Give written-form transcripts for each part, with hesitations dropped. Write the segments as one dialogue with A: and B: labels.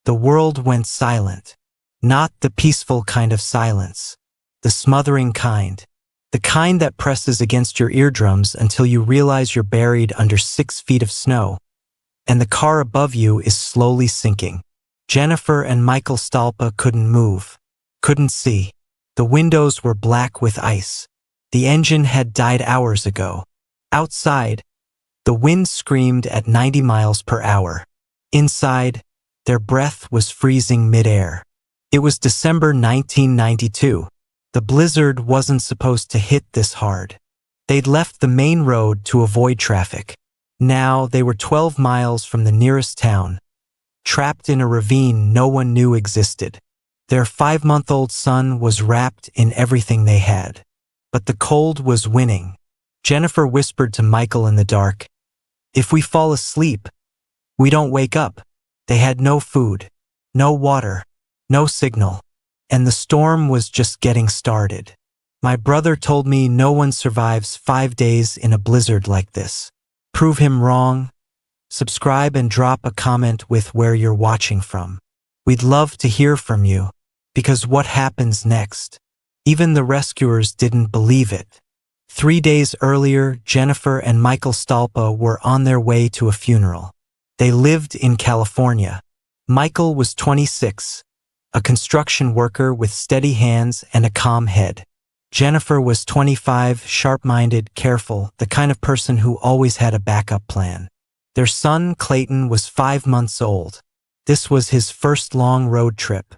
A: The world went silent. Not the peaceful kind of silence. The smothering kind. The kind that presses against your eardrums until you realize you're buried under 6 feet of snow, and the car above you is slowly sinking. Jennifer and Michael Stolpa couldn't move, couldn't see. The windows were black with ice. The engine had died hours ago. Outside, the wind screamed at 90 miles per hour. Inside, their breath was freezing midair. It was December 1992. The blizzard wasn't supposed to hit this hard. They'd left the main road to avoid traffic. Now they were 12 miles from the nearest town, trapped in a ravine no one knew existed. Their 5-month-old son was wrapped in everything they had. But the cold was winning. Jennifer whispered to Michael in the dark, "If we fall asleep, we don't wake up." They had no food, no water, no signal, and the storm was just getting started. "My brother told me no one survives 5 days in a blizzard like this." Prove him wrong? Subscribe and drop a comment with where you're watching from. We'd love to hear from you, because what happens next? Even the rescuers didn't believe it. 3 days earlier, Jennifer and Michael Stolpa were on their way to a funeral. They lived in California. Michael was 26, a construction worker with steady hands and a calm head. Jennifer was 25, sharp-minded, careful, the kind of person who always had a backup plan. Their son, Clayton, was 5 months old. This was his first long road trip.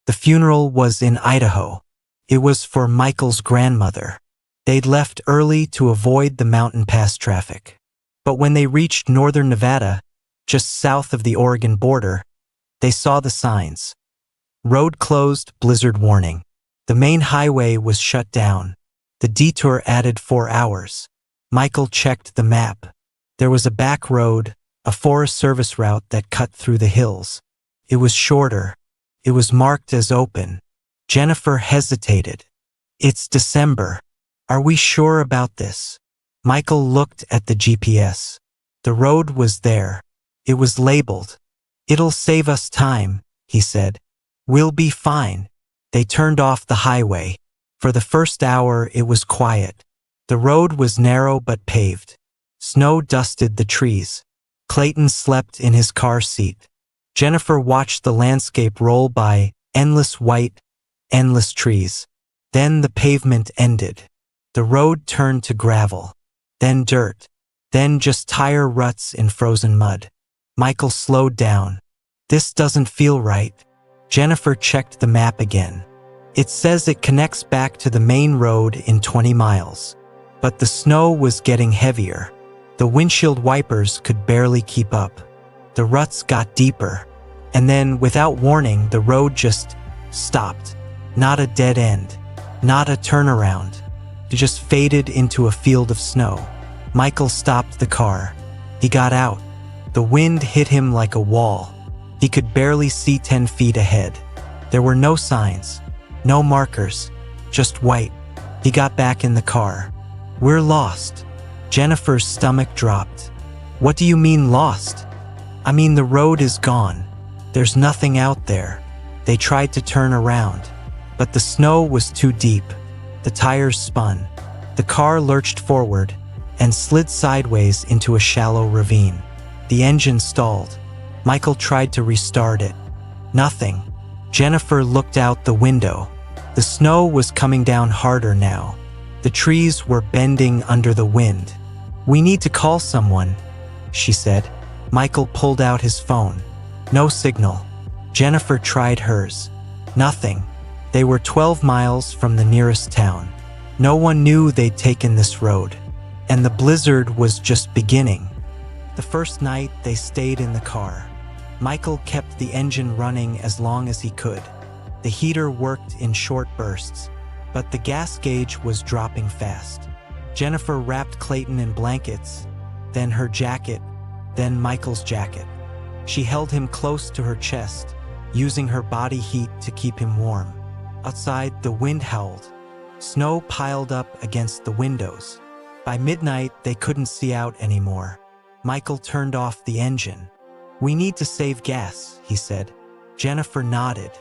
A: The funeral was in Idaho. It was for Michael's grandmother. They'd left early to avoid the mountain pass traffic. But when they reached northern Nevada, just south of the Oregon border, they saw the signs. Road closed, blizzard warning. The main highway was shut down. The detour added 4 hours. Michael checked the map. There was a back road, a Forest Service route that cut through the hills. It was shorter. It was marked as open. Jennifer hesitated. "It's December. Are we sure about this?" Michael looked at the GPS. The road was there. It was labeled. "It'll save us time," he said. "We'll be fine." They turned off the highway. For the first hour, it was quiet. The road was narrow but paved. Snow dusted the trees. Clayton slept in his car seat. Jennifer watched the landscape roll by, endless white, endless trees. Then the pavement ended. The road turned to gravel, then dirt, then just tire ruts in frozen mud. Michael slowed down. "This doesn't feel right." Jennifer checked the map again. "It says it connects back to the main road in 20 miles. But the snow was getting heavier. The windshield wipers could barely keep up. The ruts got deeper. And then, without warning, the road just stopped. Not a dead end. Not a turnaround. It just faded into a field of snow. Michael stopped the car. He got out. The wind hit him like a wall. He could barely see 10 feet ahead. There were no signs, no markers, just white. He got back in the car. "We're lost." Jennifer's stomach dropped. "What do you mean lost?" "I mean the road is gone. There's nothing out there." They tried to turn around, but the snow was too deep. The tires spun. The car lurched forward and slid sideways into a shallow ravine. The engine stalled. Michael tried to restart it. Nothing. Jennifer looked out the window. The snow was coming down harder now. The trees were bending under the wind. "We need to call someone," she said. Michael pulled out his phone. No signal. Jennifer tried hers. Nothing. They were 12 miles from the nearest town. No one knew they'd taken this road. And the blizzard was just beginning. The first night, they stayed in the car. Michael kept the engine running as long as he could. The heater worked in short bursts, but the gas gauge was dropping fast. Jennifer wrapped Clayton in blankets, then her jacket, then Michael's jacket. She held him close to her chest, using her body heat to keep him warm. Outside, the wind howled. Snow piled up against the windows. By midnight, they couldn't see out anymore. Michael turned off the engine. "We need to save gas," he said. Jennifer nodded,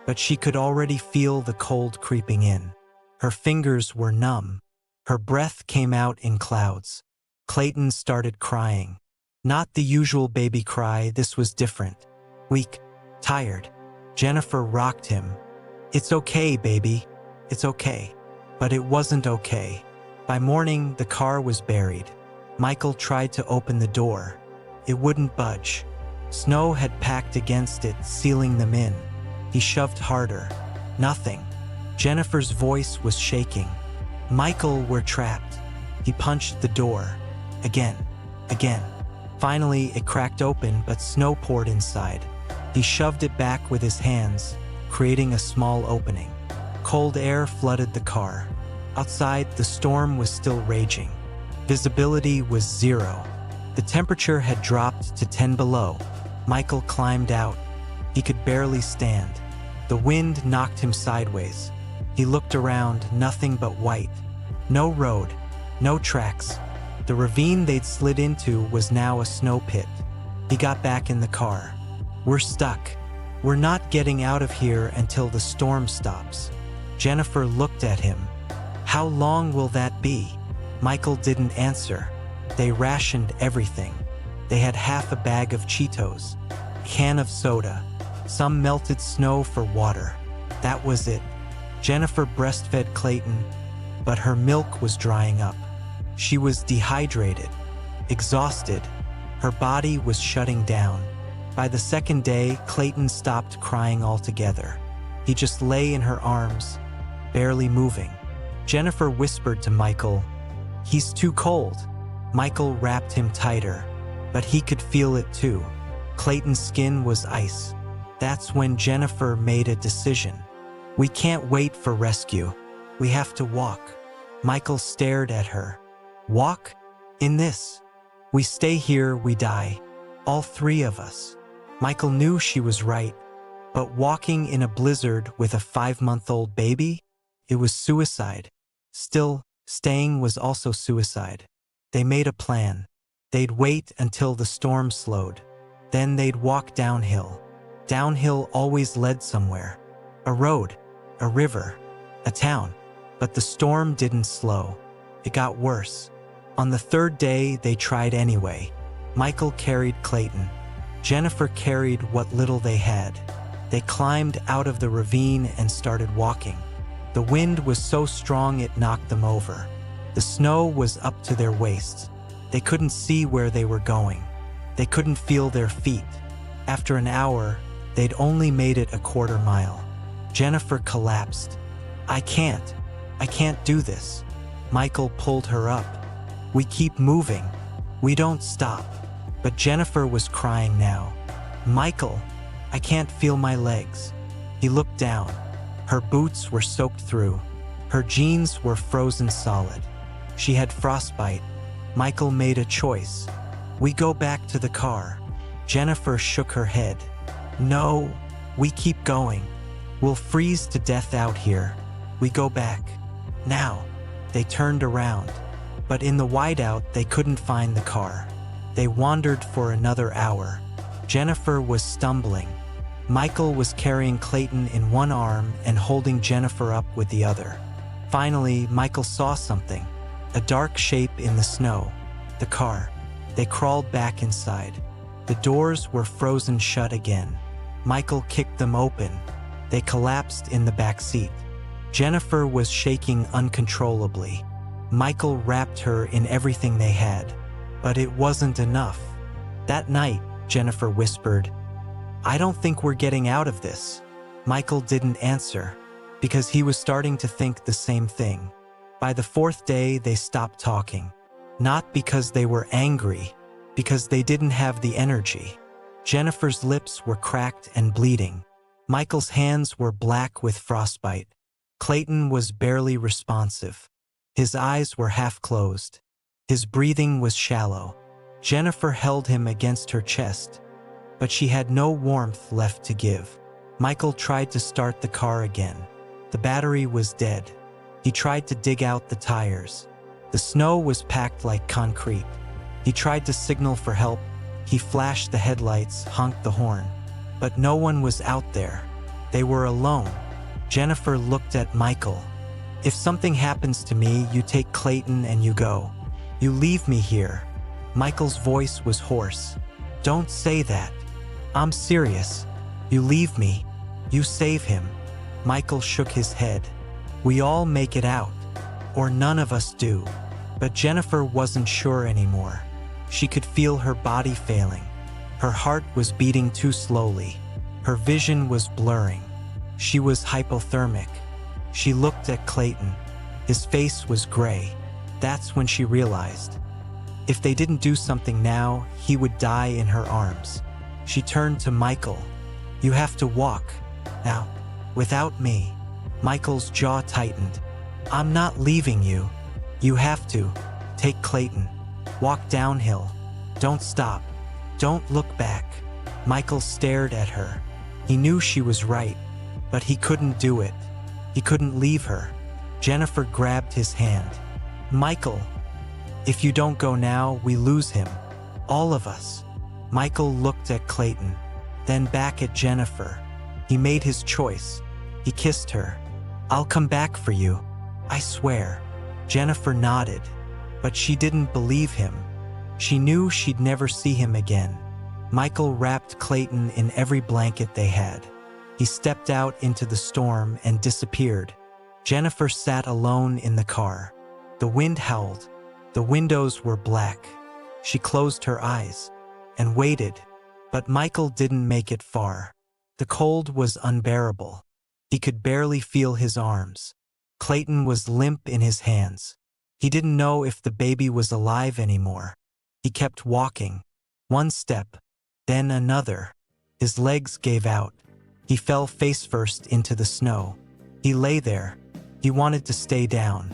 A: but she could already feel the cold creeping in. Her fingers were numb. Her breath came out in clouds. Clayton started crying. Not the usual baby cry, this was different. Weak, tired. Jennifer rocked him. "It's okay, baby. It's okay." But it wasn't okay. By morning, the car was buried. Michael tried to open the door. It wouldn't budge. Snow had packed against it, sealing them in. He shoved harder. Nothing. Jennifer's voice was shaking. "Michael, we're trapped." He punched the door. Again. Finally, it cracked open, but snow poured inside. He shoved it back with his hands, creating a small opening. Cold air flooded the car. Outside, the storm was still raging. Visibility was 0. The temperature had dropped to 10 below. Michael climbed out. He could barely stand. The wind knocked him sideways. He looked around, nothing but white. No road, no tracks. The ravine they'd slid into was now a snow pit. He got back in the car. "We're stuck. We're not getting out of here until the storm stops." Jennifer looked at him. "How long will that be?" Michael didn't answer. They rationed everything. They had half a bag of Cheetos, a can of soda, some melted snow for water. That was it. Jennifer breastfed Clayton, but her milk was drying up. She was dehydrated, exhausted. Her body was shutting down. By the second day, Clayton stopped crying altogether. He just lay in her arms, barely moving. Jennifer whispered to Michael, "He's too cold." Michael wrapped him tighter, but he could feel it too. Clayton's skin was ice. That's when Jennifer made a decision. "We can't wait for rescue. We have to walk." Michael stared at her. "Walk? In this? We stay here, we die. All 3 of us." Michael knew she was right, but walking in a blizzard with a 5-month-old baby? It was suicide. Still, staying was also suicide. They made a plan. They'd wait until the storm slowed. Then they'd walk downhill. Downhill always led somewhere. A road, a river, a town. But the storm didn't slow. It got worse. On the 3rd day, they tried anyway. Michael carried Clayton. Jennifer carried what little they had. They climbed out of the ravine and started walking. The wind was so strong it knocked them over. The snow was up to their waists. They couldn't see where they were going. They couldn't feel their feet. After an hour, they'd only made it a 1/4 mile. Jennifer collapsed. I can't do this." Michael pulled her up. "We keep moving. We don't stop." But Jennifer was crying now. "Michael, I can't feel my legs." He looked down. Her boots were soaked through. Her jeans were frozen solid. She had frostbite. Michael made a choice. "We go back to the car." Jennifer shook her head. "No, we keep going. We'll freeze to death out here. We go back. Now." They turned around. But in the whiteout, they couldn't find the car. They wandered for another hour. Jennifer was stumbling. Michael was carrying Clayton in one arm and holding Jennifer up with the other. Finally, Michael saw something. A dark shape in the snow. The car. They crawled back inside. The doors were frozen shut again. Michael kicked them open. They collapsed in the back seat. Jennifer was shaking uncontrollably. Michael wrapped her in everything they had. But it wasn't enough. That night, Jennifer whispered, "I don't think we're getting out of this." Michael didn't answer, because he was starting to think the same thing. By the 4th day, they stopped talking. Not because they were angry, because they didn't have the energy. Jennifer's lips were cracked and bleeding. Michael's hands were black with frostbite. Clayton was barely responsive. His eyes were half closed. His breathing was shallow. Jennifer held him against her chest, but she had no warmth left to give. Michael tried to start the car again. The battery was dead. He tried to dig out the tires. The snow was packed like concrete. He tried to signal for help. He flashed the headlights, honked the horn. But no one was out there. They were alone. Jennifer looked at Michael. If something happens to me, you take Clayton and you go. You leave me here. Michael's voice was hoarse. Don't say that. I'm serious. You leave me. You save him. Michael shook his head. We all make it out. Or none of us do. But Jennifer wasn't sure anymore. She could feel her body failing. Her heart was beating too slowly. Her vision was blurring. She was hypothermic. She looked at Clayton. His face was gray. That's when she realized. If they didn't do something now, he would die in her arms. She turned to Michael. You have to walk. Now, without me. Michael's jaw tightened. I'm not leaving you. You have to. Take Clayton. Walk downhill. Don't stop. Don't look back. Michael stared at her. He knew she was right, but he couldn't do it. He couldn't leave her. Jennifer grabbed his hand. Michael, if you don't go now, we lose him. All of us. Michael looked at Clayton, then back at Jennifer. He made his choice. He kissed her. I'll come back for you. I swear. Jennifer nodded, but she didn't believe him. She knew she'd never see him again. Michael wrapped Clayton in every blanket they had. He stepped out into the storm and disappeared. Jennifer sat alone in the car. The wind howled. The windows were black. She closed her eyes and waited, but Michael didn't make it far. The cold was unbearable. He could barely feel his arms. Clayton was limp in his hands. He didn't know if the baby was alive anymore. He kept walking. One step, then another. His legs gave out. He fell face first into the snow. He lay there. He wanted to stay down.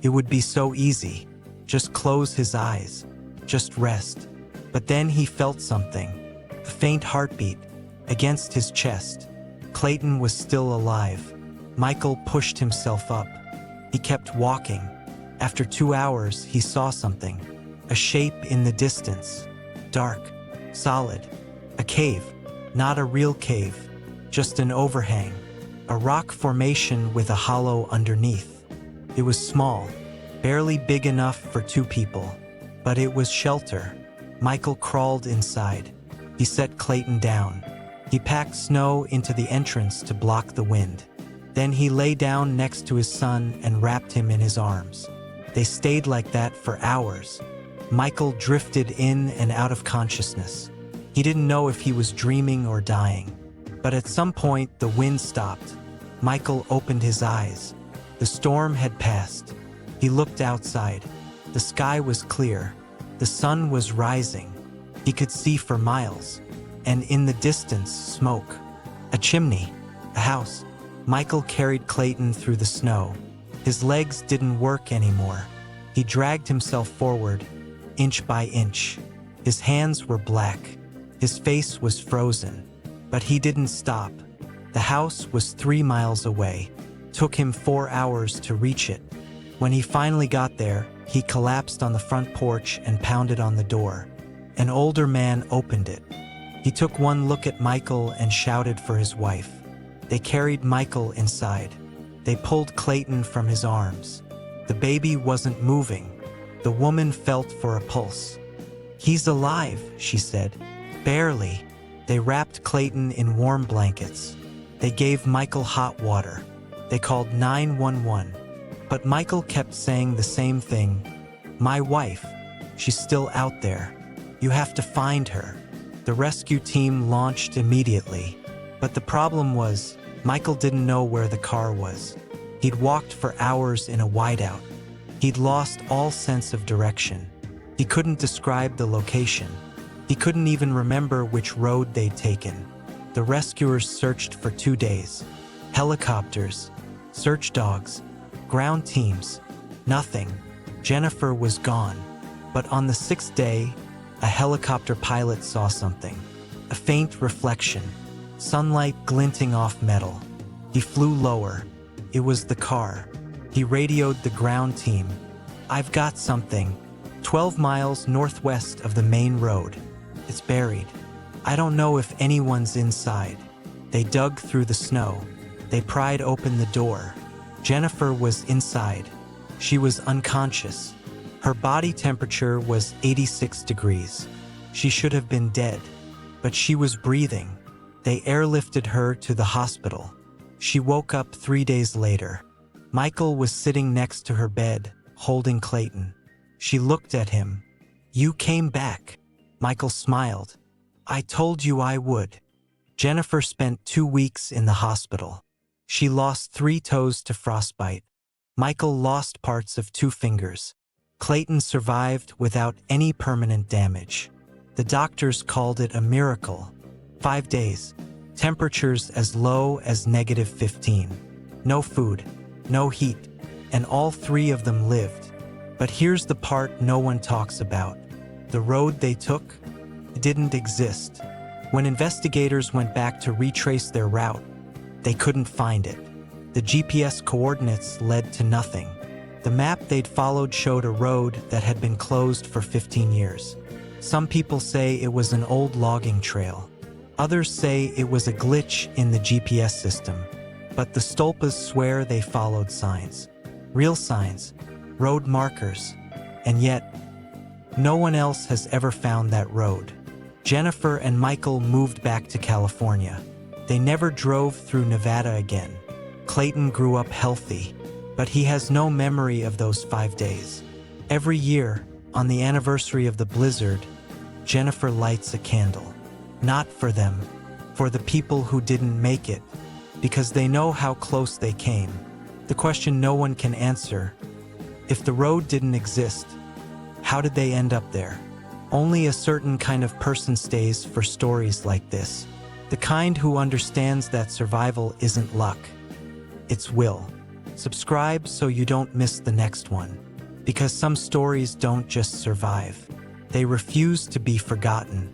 A: It would be so easy. Just close his eyes. Just rest. But then he felt something. A faint heartbeat against his chest. Clayton was still alive. Michael pushed himself up. He kept walking. After 2 hours, he saw something. A shape in the distance. Dark. Solid. A cave. Not a real cave. Just an overhang. A rock formation with a hollow underneath. It was small. Barely big enough for 2 people. But it was shelter. Michael crawled inside. He set Clayton down. He packed snow into the entrance to block the wind. Then he lay down next to his son and wrapped him in his arms. They stayed like that for hours. Michael drifted in and out of consciousness. He didn't know if he was dreaming or dying. But at some point, the wind stopped. Michael opened his eyes. The storm had passed. He looked outside. The sky was clear. The sun was rising. He could see for miles. And in the distance, smoke. A chimney. A house. Michael carried Clayton through the snow. His legs didn't work anymore. He dragged himself forward, inch by inch. His hands were black. His face was frozen. But he didn't stop. The house was 3 miles away. Took him 4 hours to reach it. When he finally got there, he collapsed on the front porch and pounded on the door. An older man opened it. He took one look at Michael and shouted for his wife. They carried Michael inside. They pulled Clayton from his arms. The baby wasn't moving. The woman felt for a pulse. He's alive, she said. Barely. They wrapped Clayton in warm blankets. They gave Michael hot water. They called 911. But Michael kept saying the same thing. My wife. She's still out there. You have to find her. The rescue team launched immediately. But the problem was, Michael didn't know where the car was. He'd walked for hours in a whiteout. He'd lost all sense of direction. He couldn't describe the location. He couldn't even remember which road they'd taken. The rescuers searched for 2 days. Helicopters, search dogs, ground teams, nothing. Jennifer was gone. But on the 6th day, a helicopter pilot saw something. A faint reflection. Sunlight glinting off metal. He flew lower. It was the car. He radioed the ground team. I've got something. 12 miles northwest of the main road. It's buried. I don't know if anyone's inside. They dug through the snow. They pried open the door. Jennifer was inside. She was unconscious. Her body temperature was 86 degrees. She should have been dead, but she was breathing. They airlifted her to the hospital. She woke up 3 days later. Michael was sitting next to her bed, holding Clayton. She looked at him. "You came back." Michael smiled. "I told you I would." Jennifer spent 2 weeks in the hospital. She lost 3 toes to frostbite. Michael lost parts of 2 fingers. Clayton survived without any permanent damage. The doctors called it a miracle. 5 days. Temperatures as low as -15. No food, no heat, and all 3 of them lived. But here's the part no one talks about. The road they took didn't exist. When investigators went back to retrace their route, they couldn't find it. The GPS coordinates led to nothing. The map they'd followed showed a road that had been closed for 15 years. Some people say it was an old logging trail. Others say it was a glitch in the GPS system. But the Stolpas swear they followed signs. Real signs, road markers. And yet, no one else has ever found that road. Jennifer and Michael moved back to California. They never drove through Nevada again. Clayton grew up healthy, but he has no memory of those 5 days. Every year, on the anniversary of the blizzard, Jennifer lights a candle. Not for them, for the people who didn't make it, because they know how close they came. The question no one can answer: if the road didn't exist, how did they end up there? Only a certain kind of person stays for stories like this. The kind who understands that survival isn't luck. It's will. Subscribe so you don't miss the next one. Because some stories don't just survive. They refuse to be forgotten.